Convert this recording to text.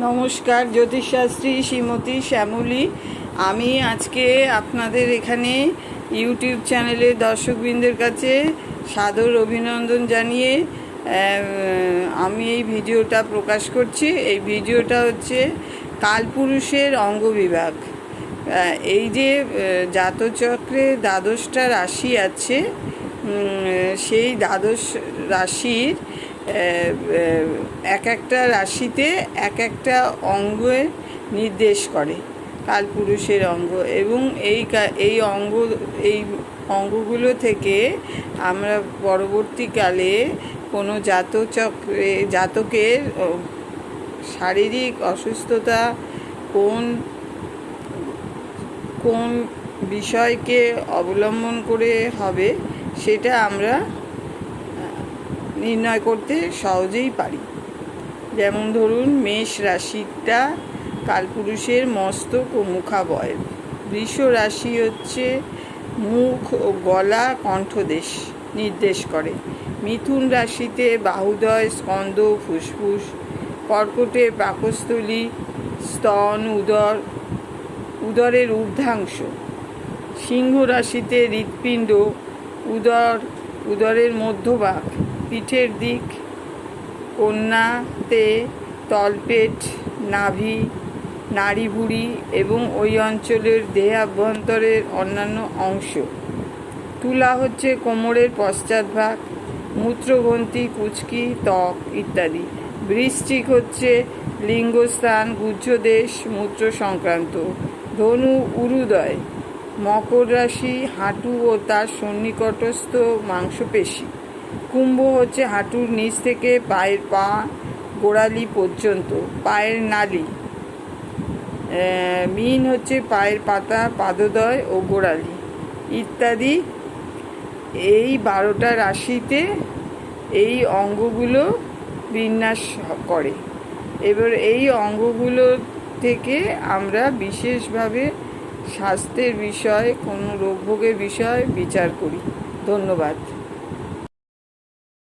নমস্কার, জ্যোতিষশাস্ত্রী শ্রীমতী শ্যামলী। আমি আজকে আপনাদের এখানে ইউটিউব চ্যানেলের দর্শকবৃন্দের কাছে সাদর অভিনন্দন জানিয়ে আমি এই ভিডিওটা প্রকাশ করছি। এই ভিডিওটা হচ্ছে কালপুরুষের অঙ্গবিভাগ। এই যে জাতচক্রে দ্বাদশটা রাশি আছে, সেই দ্বাদশ রাশির এক একটা রাশিতে এক একটা অঙ্গে নির্দেশ করে কালপুরুষের অঙ্গ, এবং এই অঙ্গগুলো থেকে আমরা পরবর্তীকালে কোনো জাতকের শারীরিক অসুস্থতা কোন বিষয়কে অবলম্বন করে হবে সেটা আমরা নির্ণয় করতে সহজেই পারি। যেমন ধরুন, মেষ রাশিটা কালপুরুষের মস্তক ও মুখাবয়ব। বৃষ রাশি হচ্ছে মুখ ও গলা কণ্ঠদেশ নির্দেশ করে। মিথুন রাশিতে বাহুদয়, স্কন্দ, ফুসফুস। কর্কটে পাকস্থলী, স্তন, উদরের ঊর্ধ্বাংশ। সিংহ রাশিতে হৃৎপিণ্ড, উদরের মধ্যভাগ, পিঠের দিক। কন্যাতে তলপেট, নাভি, নাড়িভুঁড়ি এবং ওই অঞ্চলের দেহাভ্যন্তরের অন্যান্য অংশ। তুলা হচ্ছে কোমরের পশ্চাৎভাগ, মূত্রগ্রন্থি, কুচকি, ত্বক ইত্যাদি। বৃশ্চিক হচ্ছে লিঙ্গস্থান, গুহ্যদেশ, মূত্র সংক্রান্ত। ধনু উরুদয়। মকর রাশি হাঁটু ও তার সন্নিকটস্থ মাংসপেশি। কুম্ভ হচ্ছে হাঁটুর নিচ থেকে পায়ের গোড়ালি পর্যন্ত পায়ের নালি। মীন হচ্ছে পায়ের পাতা, পাদদয় ও গোড়ালি ইত্যাদি। এই 12টা রাশিতে এই অঙ্গগুলো বিন্যাস করে। এবার এই অঙ্গগুলো থেকে আমরা বিশেষভাবে স্বাস্থ্যের বিষয়, কোনো রোগভোগের বিষয় বিচার করি। ধন্যবাদ।